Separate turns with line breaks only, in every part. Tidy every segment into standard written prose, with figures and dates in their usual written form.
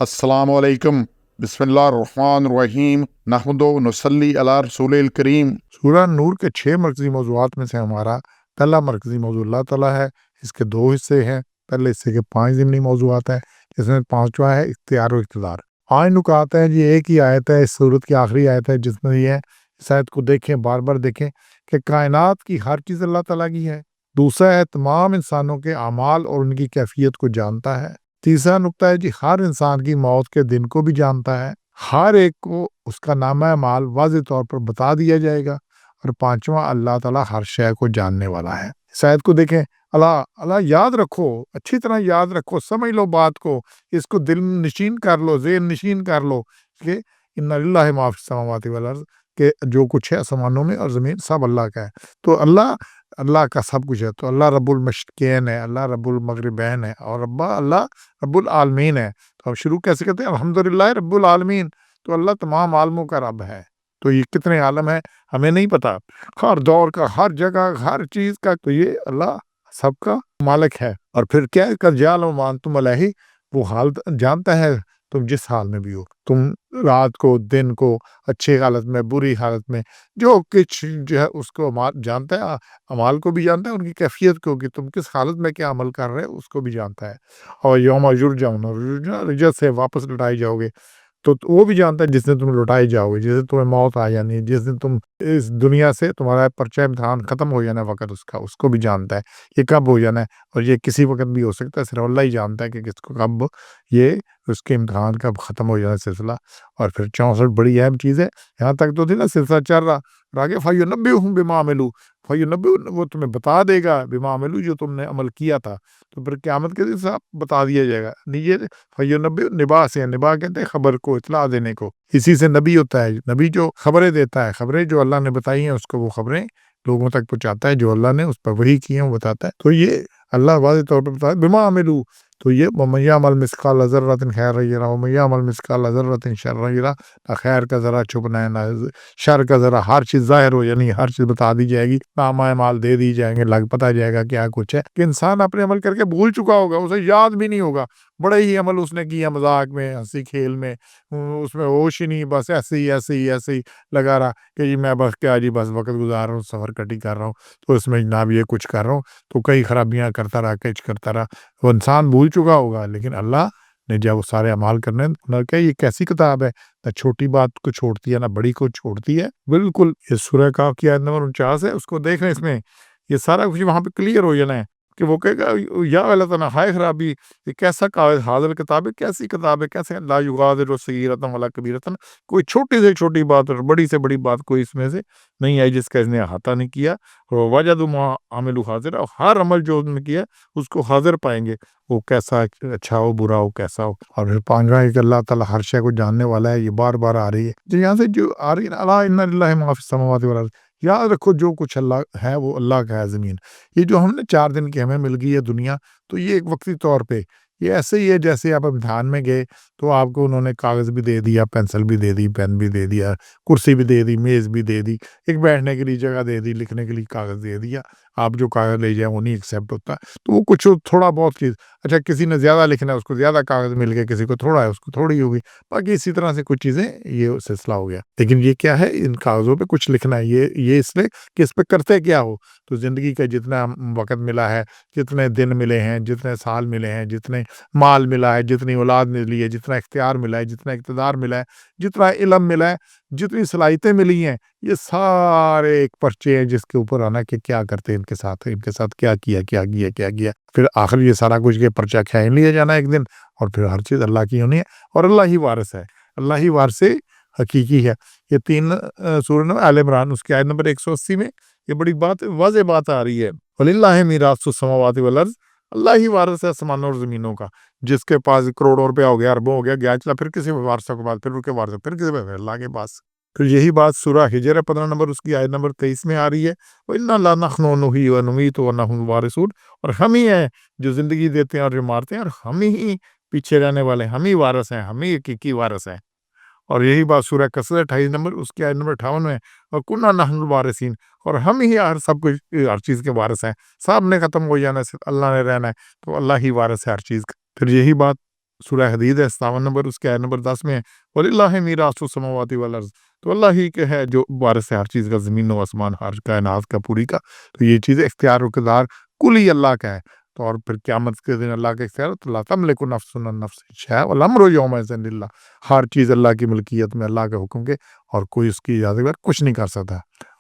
अस्सलामु अलैकुम, बिस्मिल्लाहिर्रहमानिर्रहीम, नहमदु व नुसल्ली अला रसूलिल करीम। सूरह नूर के 6 मरकज़ी मौज़ूआत में से हमारा पहला मरकज़ी मौज़ू अल्लाह ताला है। इसके 2 हिस्से हैं। पहले हिस्से के 5 ज़िमनी मौज़ूआत हैं, जिसमें 5वां है इख्तियार व इक़्तिदार। आज नुकात है जी, एक ही आयत है, इस सूरत की आखिरी आयत है, जिसमें ये है, इस आयत को देखें, बार-बार देखें कि कायनात की हर चीज़ अल्लाह ताला की है। दूसरा है, तमाम इंसानों के अमाल और उनकी कैफ़ियत को जानता है। तीसरा नुक्ता है जी, हर इंसान की मौत के दिन को भी जानता है। हर एक को उसका नामा माल वाज़ेह तौर पर बता दिया जाएगा। और 5वां, अल्लाह ताला हर शय को जानने वाला है। इस आयत को देखें, अल्लाह अल्लाह याद रखो, अच्छी तरह याद रखो, समझ लो बात को, इसको दिल नशीन कर लो, ज़ेहन नशीन कर लो कि इन्ना लिल्लाहि मा फ़िस समावाति वल अर्ज़, कि जो कुछ है आसमानों में और ज़मीन सब अल्लाह का है। तो अल्लाह अल्लाह का सब कुछ है। तो अल्लाह रब्बुल मशरिक़ैन है, अल्लाह रब्बुल मग़रिबैन है और अल्लाह रब्बुल आलमीन है। तो हम शुरू कैसे करते हैं? अल्हम्दुलिल्लाह रब्बुल आलमीन। तो अल्लाह तमाम आलमों का रब है। तो ये कितने आलम है हमें नहीं पता, हर दौर का, हर जगह, हर चीज़ का, तो ये अल्लाह सबका मालिक है। और फिर क्या कर जालो मान तुम अलैहि, वो हाल जानता है तुम जिस हाल में भी हो, तुम रात को, दिन को, अच्छी हालत में, बुरी हालत में, जो कुछ जो है उसको जानता है, अमाल को भी जानता है, उनकी कैफियत को, कि तुम किस हालत में क्या अमल कर रहे हो उसको भी जानता है। और यौम युरजऊन, रिजत से वापस लौटाए जाओगे, तो वो भी जानता है जिस दिन तुम लौटाए जाओगे, जिस दिन तुम्हें मौत आ जानी है, जिस दिन तुम इस दुनिया से तुम्हारा पर्चा इम्तिहान खत्म हो जाना है, वक़्त उसका, उसको भी जानता है ये कब हो जाना है। और ये किसी वक़्त भी हो सकता है, सिर्फ अल्लाह ही जानता है कि किसको कब ये उसके इम्तिहान कब ख़त्म हो जाना है सिलसिला। और फिर 64 बड़ी अहम चीज़ है, यहाँ तक तो थी ना सिलसिला चल रहा, और आगे फ़युनब्बिउहुम बिमा अमिलू, फ़युनब्बिउ वो तुम्हें बता देगा, बिमा अमिलू जो तुमने अमल किया था। तो फिर क़यामत के दिन सब बता दिया जाएगा। नीचे फ़युनब्बिउ निबा से है, निबा कहते हैं खबर को, इत्तला देने को, इसी से नबी होता है। नबी जो खबरें देता है, खबरें जो अल्लाह ने बताई हैं उसको वो खबरें लोगों तक पहुँचाता है, जो अल्लाह ने उस पर वही की है वो बताता है। तो ये अल्लाह वाज़ेह तौर पे बताता है बिमा अमिलू। तो ये वमन यअमल मिस्काल ज़र्रतिन खैरन यरह वमन यअमल मिस्काल ज़र्रतिन शर्रन यरह, ना खैर का ज़रा छुपना है, ना शर का ज़रा, हर चीज़ ज़ाहिर हो, यानी हर चीज़ बता दी जाएगी, नामा माल दे दी जाएंगे, लग पता जाएगा क्या कुछ है। कि इंसान अपने अमल करके भूल चुका होगा, उसे याद भी नहीं होगा, बड़े ही अमल उसने किया मजाक में, हंसी खेल में, उसमें होश ही नहीं, बस ऐसे ही लगा रहा कि जी मैं बस क्या जी बस वक्त गुजार रहा हूँ, सफ़र कटी कर रहा हूँ, तो इसमें जनाब ये कुछ कर रहा हूँ, तो कई खराबियाँ करता रहा, कुछ करता रहा। वो इंसान भूल चुका होगा, लेकिन अल्लाह ने जब वो सारे अमाल करने, उन्होंने कहा ये कैसी किताब है, ना छोटी बात को छोड़ती है, ना बड़ी को छोड़ती है। बिल्कुल ये सूरह काफ की आयत नंबर 49 है, उसको देख रहे हैं, इसमें ये सारा कुछ वहाँ पे क्लियर हो जाना है कि वो कहेगा या वैलतना, हाय खराबी, ये कैसा कागज, हाज़िल किताब है, कैसी किताब है, कैसे ला युगादिरु सगीरतन वला कबीरतन, कोई छोटी से छोटी बात और बड़ी से बड़ी बात कोई इसमें से नहीं आई जिसका इसने अहाता नहीं किया। और वजदू मा अमिलू हाज़िरा, हर अमल जो उन्होंने किया उसको हाज़िर पाएंगे, वो कैसा अच्छा हो, बुरा हो, कैसा हो। और फिर 5वां है कि अल्लाह ताला हर शय को जानने वाला है। ये बार-बार आ रही है, तो यहाँ से जो आ रही है ना, अला इन्ना लिल्लाहि मा फ़िस समावाति वल अर्ज़, याद रखो जो कुछ अल्लाह है वो अल्लाह का है। ज़मीन ये जो हमने 4 दिन की हमें मिल गई है दुनिया, तो ये एक वक्ती तौर पे ये ऐसे ही है जैसे आप इम्तिहान में गए, तो आपको उन्होंने कागज़ भी दे दिया, पेंसिल भी दे दी, पेन भी दे दिया, कुर्सी भी दे दी, मेज़ भी दे दी, एक बैठने के लिए जगह दे दी, लिखने के लिए कागज़ दे दिया। आप जो कागज़ ले जाएँ वो नहीं एक्सेप्ट होता। तो वो कुछ थोड़ा बहुत चीज़, अच्छा किसी ने ज़्यादा लिखना है उसको ज़्यादा कागज़ मिल गए, किसी को थोड़ा है उसको थोड़ी होगी। बाकी इसी तरह से कुछ चीज़ें ये सिलसिला हो गया। लेकिन ये क्या है, इन कागज़ों पे कुछ लिखना है, ये इसलिए कि इस पे करते क्या हो। तो ज़िंदगी का जितना वक़्त मिला है, जितने दिन मिले हैं, जितने साल मिले हैं, जितने माल मिला है, जितनी औलाद मिली है, जितना इख्तियार मिला है, जितना इक़्तिदार मिला है, जितना इल्म मिला है, जितनी सलाहियतें मिली हैं, ये सारे एक पर्चे हैं जिसके ऊपर आना कि क्या करते हैं इनके साथ क्या किया, क्या किया, क्या किया। फिर आखिर ये सारा कुछ ये पर्चा खींच लिया जाना एक दिन, और फिर हर चीज़ अल्लाह की होनी है, और अल्लाह ही वारिस है, अल्लाह ही वारिस हकीकी है। ये 3 सूरह आल इमरान उसकी आयत नंबर 180 में ये बड़ी बात, वाज़ेह बात आ रही है। वलिल्लाहि मीरासुस समावाति वल अर्ज़, अल्लाह ही वारिस है आसमानों और ज़मीनों का। जिसके पास करोड़ों रुपया हो गया, अरबों हो गया, गया चला, फिर किसी वारिस के पास, फिर उसके वारिस, फिर किसी पे, फिर अल्लाह के पास। फिर यही बात सूरह हिजर है 15 नंबर उसकी आयत नंबर 23 में आ रही है, व इन्ना ला नहनु नुहयी व नुमीतु व नहनु वारिसून, और हम ही हैं जो ज़िंदगी देते हैं और जो मारते हैं, और हम ही पीछे रहने वाले, हम ही वारिस हैं, हम ही हकीकी वारिस हैं। और यही बात सूरह कसर 28 नंबर उसकी आयत नंबर 58 में, और कुन्ना नहनुल वारिसीन, और हम ही हर सब कुछ, हर चीज़ के वारिस हैं। सब ने ख़त्म हो जाना है, सिर्फ अल्लाह ने रहना है, तो अल्लाह ही वारिस है हर चीज़ का। फिर यही बात سورہ حدید ہے 57 نمبر، اس کے آیت نمبر 10 میں ہے وَلِلَّهِ مِيرَاثُ السَّمَاوَاتِ وَالْأَرْضِ، تو اللہ ہی کے ہے جو وارث ہے ہر چیز کا، زمین و آسمان ہر کائنات کا پوری کا، تو یہ چیز اختیار و اقتدار کل ہی اللہ کا ہے۔ تو اور پھر قیامت کے دن اللہ کا اختیار تو لا تملک نفس من نفس شیئا والامر یومئذ للہ، ہر چیز اللہ کی ملکیت میں، اللہ کے حکم کے، اور کوئی اس کی اجازت بغیر کچھ نہیں کر سکتا،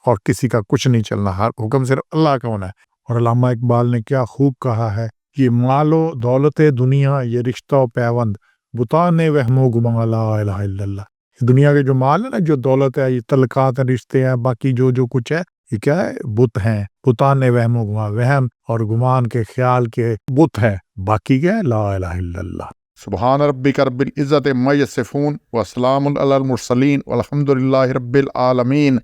اور کسی کا کچھ نہیں چلنا، ہر حکم صرف اللہ کا ہونا ہے۔ اور علامہ اقبال نے کیا خوب کہا ہے، یہ مال و دولت دنیا، یہ رشتہ و پیوند، بتانے وہم و گماں لا الہ الا اللہ، دنیا کے جو مال ہے نا، جو دولت ہے، یہ تعلقات ہیں، رشتے ہیں، باقی جو کچھ ہے، یہ کیا ہے؟ بت ہیں، بتانے وہم و گمان، وہم اور گمان کے خیال کے بت ہے، باقی کیا ہے؟ لا الہ الا اللہ۔ سبحان ربک رب العزت عما یصفون وسلام علی المرسلین والحمد للہ رب العالمین۔